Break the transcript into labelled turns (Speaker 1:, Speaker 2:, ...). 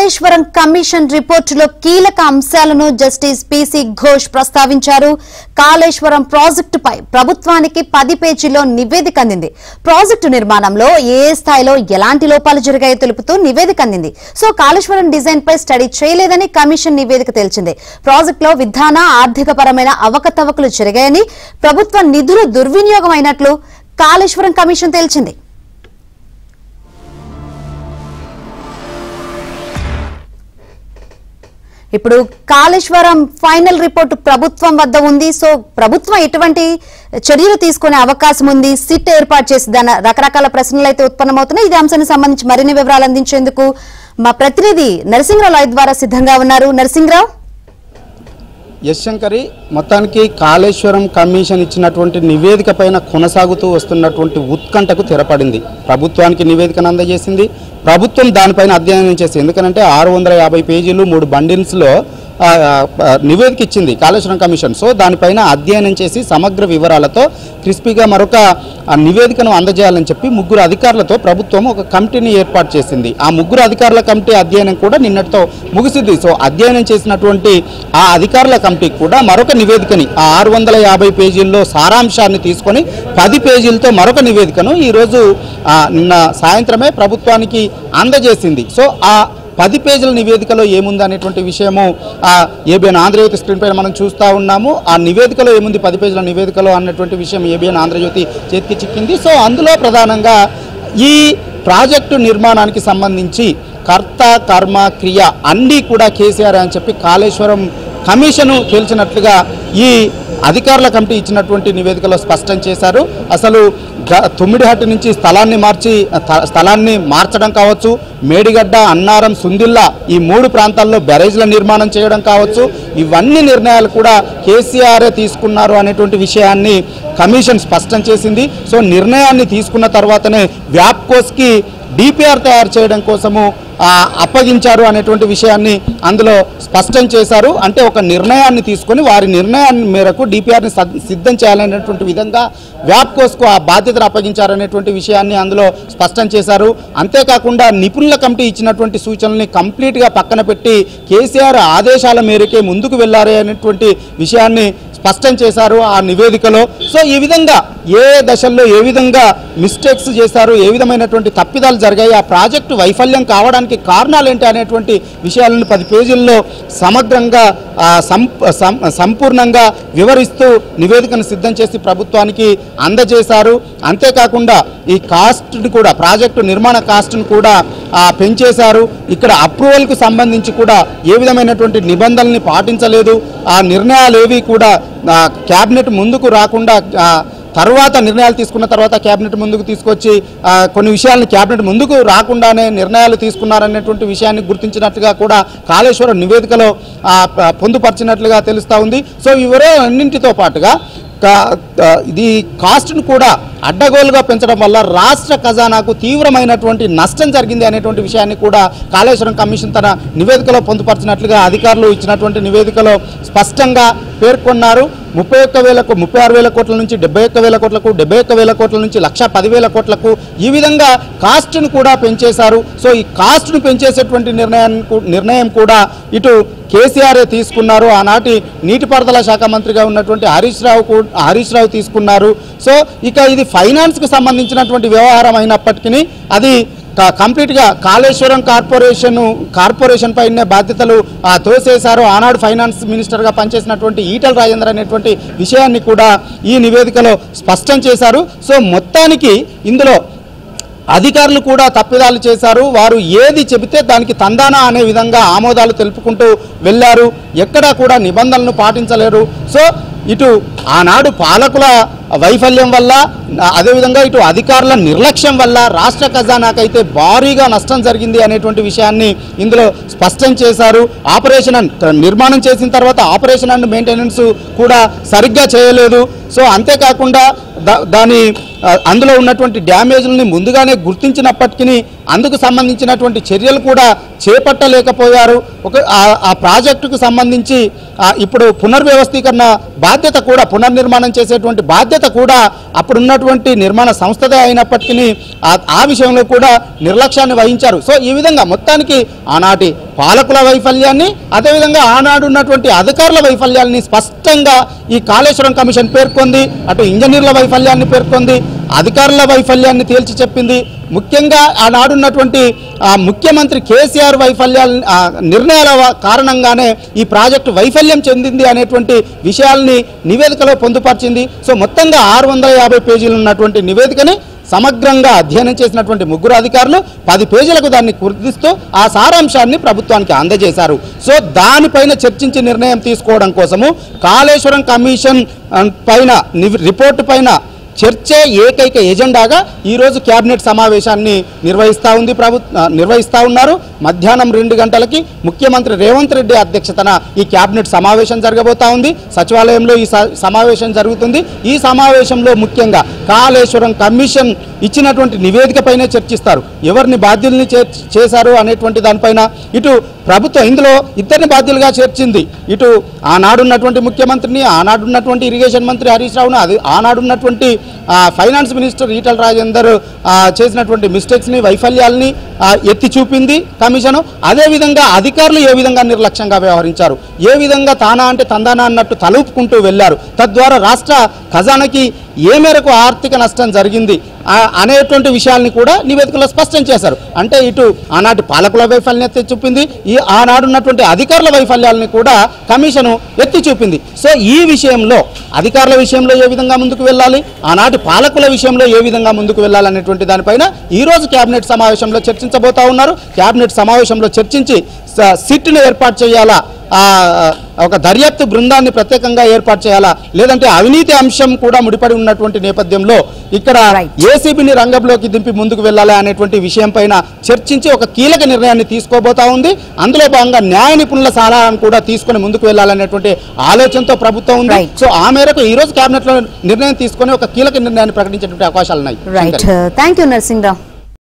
Speaker 1: Kaleshwaram commission రిపోర్టులో కీలక అంశాలను justice PC Ghosh ప్రస్తావించారు. కాళేశ్వరం ప్రాజెక్టుపై ప్రభుత్వానికి 10 పేజీల్లో నివేదిక అందింది. ప్రాజెక్టు నిర్మాణంలో ఏ స్థాయిలో ఎలాంటి లోపాలు జరిగాయో తెలుపుతూ నివేదిక అందింది. సో కాళేశ్వరం డిజైన్ పై స్టడీ చేయలేదని కమిషన్ నివేదిక తేల్చింది. ప్రాజెక్టులో విధాన ఆర్థిక పరమైన అవకతవకలు జరిగాయని, ప్రభుత్వ నిధులు దుర్వినియోగం అయినట్లు కాళేశ్వరం కమిషన్ తేల్చింది. ఇప్పుడు కాళేశ్వరం ఫైనల్ రిపోర్టు ప్రభుత్వం వద్ద ఉంది. సో ప్రభుత్వం ఎటువంటి చర్యలు తీసుకునే అవకాశం ఉంది? సిట్ ఏర్పాటు చేసి దాని రకరకాల ప్రశ్నలు అయితే ఉత్పన్నమవుతున్నాయి. ఇదే అంశానికి సంబంధించి మరిన్ని వివరాలు అందించేందుకు మా ప్రతినిధి నరసింహరావు లైవ్ ద్వారా సిద్ధంగా ఉన్నారు. నరసింహరావు.
Speaker 2: శంకరి, మొత్తానికి కాళేశ్వరం కమిషన్ ఇచ్చినటువంటి నివేదిక పైన కొనసాగుతూ వస్తున్నటువంటి ఉత్కంఠకు తెరపడింది. ప్రభుత్వానికి నివేదికను అందజేసింది, ప్రభుత్వం దానిపైన అధ్యయనం చేసింది. ఎందుకంటే 650 పేజీలు 3 బండిల్స్లో నివేదిక ఇచ్చింది కాళేశ్వరం కమిషన్. సో దానిపైన అధ్యయనం చేసి సమగ్ర వివరాలతో క్రిస్పీగా మరొక నివేదికను అందజేయాలని చెప్పి 3 అధికారులతో ప్రభుత్వం ఒక కమిటీని ఏర్పాటు చేసింది. ఆ 3 అధికారుల కమిటీ అధ్యయనం కూడా నిన్నటితో ముగిసింది. సో అధ్యయనం చేసినటువంటి ఆ అధికారుల కమిటీకి కూడా మరొక నివేదికని, ఆ 650 పేజీల్లో సారాంశాన్ని తీసుకొని 10 పేజీలతో మరొక నివేదికను ఈరోజు నిన్న సాయంత్రమే ప్రభుత్వానికి అందజేసింది. సో ఆ 10 పేజీల నివేదికలో ఏముంది అనేటువంటి విషయము ఏబిఎన్ ఆంధ్రజ్యోతి స్క్రీన్ పైన మనం చూస్తూ ఉన్నాము. ఆ నివేదికలో ఏముంది 10 పేజీల నివేదికలో అన్నటువంటి విషయం ఏబిఎన్ ఆంధ్రజ్యోతి చేతికి చిక్కింది. సో అందులో ప్రధానంగా ఈ ప్రాజెక్టు నిర్మాణానికి సంబంధించి కర్త కర్మ క్రియ అన్నీ కూడా కేసీఆర్ అని చెప్పి కాళేశ్వరం కమిషను తేల్చినట్లుగా ఈ అధికారుల కమిటీ ఇచ్చినటువంటి నివేదికలో స్పష్టం చేశారు. అసలు తుమ్మిడిహట్టు నుంచి స్థలాన్ని మార్చడం కావచ్చు, మేడిగడ్డ, అన్నారం, సుందిల్లా ఈ 3 ప్రాంతాల్లో బ్యారేజ్ల నిర్మాణం చేయడం కావచ్చు, ఇవన్నీ నిర్ణయాలు కూడా కేసీఆర్ తీసుకున్నారు అనేటువంటి విషయాన్ని కమిషన్ స్పష్టం చేసింది. సో నిర్ణయాన్ని తీసుకున్న తర్వాతనే వ్యాప్కోస్కి డిపిఆర్ తయారు చేయడం కోసము అప్పగించారు అనేటువంటి విషయాన్ని అందులో స్పష్టం చేశారు. అంటే ఒక నిర్ణయాన్ని తీసుకొని వారి నిర్ణయాన్ని మేరకు డిపిఆర్ని సిద్ధం చేయాలనేటువంటి విధంగా వ్యాప్కోస్కు ఆ బాధ్యతను అప్పగించారనేటువంటి విషయాన్ని అందులో స్పష్టం చేశారు. అంతేకాకుండా నిపుణుల కమిటీ ఇచ్చినటువంటి సూచనల్ని కంప్లీట్గా పక్కన పెట్టి కేసీఆర్ ఆదేశాల మేరకే ముందుకు వెళ్లారే అనేటువంటి విషయాన్ని స్పష్టం చేశారు ఆ నివేదికలో. సో ఈ విధంగా ఏ దశల్లో ఏ విధంగా మిస్టేక్స్ చేశారు, ఏ విధమైనటువంటి తప్పిదాలు జరిగాయి, ఆ ప్రాజెక్టు వైఫల్యం కావడానికి కారణాలు ఏంటి అనేటువంటి విషయాలను 10 పేజీల్లో సమగ్రంగా సంపూర్ణంగా వివరిస్తూ నివేదికను సిద్ధం చేసి ప్రభుత్వానికి అందజేశారు. అంతేకాకుండా ఈ కాస్ట్ను కూడా, ప్రాజెక్టు నిర్మాణ కాస్ట్ను కూడా పెంచేశారు. ఇక్కడ అప్రూవల్కు సంబంధించి కూడా ఏ విధమైనటువంటి నిబంధనల్ని పాటించలేదు. ఆ నిర్ణయాలు ఏవి కూడా క్యాబినెట్ ముందుకు రాకుండా తర్వాత నిర్ణయాలు తీసుకున్న తర్వాత క్యాబినెట్ ముందుకు తీసుకొచ్చి కొన్ని విషయాలను క్యాబినెట్ ముందుకు రాకుండానే నిర్ణయాలు తీసుకున్నారనేటువంటి విషయాన్ని గుర్తించినట్లుగా కూడా కాళేశ్వరం నివేదికలో పొందుపరిచినట్లుగా తెలుస్తూ ఉంది. సో ఇవన్నింటితో పాటుగా ఇది కాస్ట్ను కూడా అడ్డగోలుగా పెంచడం వల్ల రాష్ట్ర ఖజానాకు తీవ్రమైనటువంటి నష్టం జరిగింది అనేటువంటి విషయాన్ని కూడా కాళేశ్వరం కమిషన్ తన నివేదికలో పొందుపరిచినట్లుగా అధికారులు ఇచ్చినటువంటి నివేదికలో స్పష్టంగా పేర్కొన్నారు. 36,000 కోట్ల నుంచి 71,000 కోట్లకు, 71,000 కోట్ల నుంచి 1,10,000 కోట్లకు ఈ విధంగా కాస్ట్ను కూడా పెంచేశారు. సో ఈ కాస్ట్ను పెంచేసేటువంటి నిర్ణయం కూడా ఇటు కేసీఆర్ తీసుకున్నారు. ఆనాటి నీటిపారుదల శాఖ మంత్రిగా ఉన్నటువంటి హరీష్ రావు తీసుకున్నారు. సో ఇక ఇది ఫైనాన్స్కి సంబంధించినటువంటి వ్యవహారం అయినప్పటికీ అది కంప్లీట్గా కాళేశ్వరం కార్పొరేషన్ పైనే బాధ్యతలు తోసేశారు. ఆనాడు ఫైనాన్స్ మినిస్టర్గా పనిచేసినటువంటి ఈటల రాజేందర్ అనేటువంటి విషయాన్ని కూడా ఈ నివేదికలో స్పష్టం చేశారు. సో మొత్తానికి ఇందులో అధికారులు కూడా తప్పిదాలు చేశారు. వారు ఏది చెబితే దానికి తందానా అనే విధంగా ఆమోదాలు తెలుపుకుంటూ వెళ్ళారు. ఎక్కడా కూడా నిబంధనలను పాటించలేరు. సో ఇటు ఆనాడు పాలకుల వైఫల్యం వల్ల, అదేవిధంగా ఇటు అధికారుల నిర్లక్ష్యం వల్ల రాష్ట్ర ఖజానాకైతే భారీగా నష్టం జరిగింది అనేటువంటి విషయాన్ని ఇందులో స్పష్టం చేశారు. నిర్మాణం చేసిన తర్వాత ఆపరేషన్ అండ్ మెయింటెనెన్స్ కూడా సరిగ్గా చేయలేదు. సో అంతేకాకుండా అందులో ఉన్నటువంటి డ్యామేజ్లని ముందుగానే గుర్తించినప్పటికీ అందుకు సంబంధించినటువంటి చర్యలు కూడా చేపట్టలేకపోయారు. ఆ ప్రాజెక్టుకు సంబంధించి ఇప్పుడు పునర్వ్యవస్థీకరణ బాధ్యత కూడా, పునర్నిర్మాణం చేసేటువంటి బాధ్యత కూడా అప్పుడున్నటువంటి నిర్మాణ సంస్థదే అయినప్పటికీ ఆ విషయంలో కూడా నిర్లక్ష్యాన్ని వహించారు. సో ఈ విధంగా మొత్తానికి ఆనాటి పాలకుల వైఫల్యాన్ని, అదేవిధంగా ఆనాడు ఉన్నటువంటి అధికారుల వైఫల్యాన్ని స్పష్టంగా ఈ కాళేశ్వరం కమిషన్ పేర్కొంది. అటు ఇంజనీర్ల వైఫల్యాన్ని పేర్కొంది, అధికారుల వైఫల్యాన్ని తేల్చి చెప్పింది. ముఖ్యంగా ఆనాడున్నటువంటి ముఖ్యమంత్రి కేసీఆర్ నిర్ణయాల కారణంగానే ఈ ప్రాజెక్టు వైఫల్యం చెందింది అనేటువంటి విషయాల్ని నివేదికలో పొందుపరిచింది. సో మొత్తంగా 650 పేజీలు ఉన్నటువంటి నివేదికని సమగ్రంగా అధ్యయనం చేసినటువంటి ముగ్గురు అధికారులు 10 పేజీలకు దాన్ని గుర్తిస్తూ ఆ సారాంశాన్ని ప్రభుత్వానికి అందజేశారు. సో దానిపైన చర్చించి నిర్ణయం తీసుకోవడం కోసము కాళేశ్వరం కమిషన్ పైన రిపోర్టు పైన చర్చే ఏకైక ఎజెండాగా ఈరోజు కేబినెట్ సమావేశాన్ని నిర్వహిస్తూ ఉన్నారు. మధ్యాహ్నం 2 గంటలకి ముఖ్యమంత్రి రేవంత్ రెడ్డి అధ్యక్షతన ఈ కేబినెట్ సమావేశం జరగబోతా ఉంది. సచివాలయంలో ఈ సమావేశం జరుగుతుంది. ఈ సమావేశంలో ముఖ్యంగా కాళేశ్వరం కమిషన్ ఇచ్చినటువంటి నివేదికపైనే చర్చిస్తారు. ఎవరిని బాధ్యుల్ని చేశారు అనేటువంటి దానిపైన ఇటు ప్రభుత్వం ఇందులో ఇద్దరిని బాధ్యులుగా చేర్చింది. ఇటు ఆనాడున్నటువంటి ముఖ్యమంత్రిని, ఆనాడున్నటువంటి ఇరిగేషన్ మంత్రి హరీష్ రావును, ఆనాడున్నటువంటి ఫైనాన్స్ మినిస్టర్ ఈటల రాజేందర్ చేసినటువంటి మిస్టేక్స్ని, వైఫల్యాల్ని ఎత్తి చూపింది కమిషను. అదేవిధంగా అధికారులు ఏ విధంగా నిర్లక్ష్యంగా వ్యవహరించారు, ఏ విధంగా తానా అంటే తందానా అన్నట్టు తలూపుకుంటూ వెళ్లారు, తద్వారా రాష్ట్ర ఖజానాకి ఏ మేరకు ఆర్థిక నష్టం జరిగింది అనేటువంటి విషయాల్ని కూడా నివేదికలో స్పష్టం చేశారు. అంటే ఇటు ఆనాటి పాలకుల వైఫల్యం ఎత్తి చూపింది, ఈ ఆనాడున్నటువంటి అధికారుల వైఫల్యాలని కూడా కమిషను ఎత్తి చూపింది. సో ఈ విషయంలో అధికారుల విషయంలో ఏ విధంగా ముందుకు వెళ్ళాలి, ఆనాటి పాలకుల విషయంలో ఏ విధంగా ముందుకు వెళ్ళాలనేటువంటి దానిపైన ఈరోజు కేబినెట్ సమావేశంలో చర్చించబోతా ఉన్నారు. కేబినెట్ సమావేశంలో చర్చించి సిట్ను ఏర్పాటు చేయాలా, ఒక దర్యాప్తు బృందాన్ని ప్రత్యేకంగా ఏర్పాటు చేయాలా, లేదంటే అవినీతి అంశం కూడా ముడిపడి ఉన్నటువంటి నేపథ్యంలో ఇక్కడ ఏసీబీని రంగంలోకి దింపి ముందుకు వెళ్ళాలా అనేటువంటి విషయం పైన చర్చించి ఒక కీలక నిర్ణయాన్ని తీసుకోబోతా ఉంది. అందులో భాగంగా న్యాయ నిపుణుల సలహాలను కూడా తీసుకొని ముందుకు వెళ్ళాలనేటువంటి ఆలోచనతో ప్రభుత్వం ఉంది. సో ఆ మేరకు ఈ రోజు కేబినెట్ లో నిర్ణయం తీసుకొని ఒక కీలక నిర్ణయాన్ని ప్రకటించేటువంటి అవకాశాలు ఉన్నాయి.
Speaker 1: Thank you Narasimharao.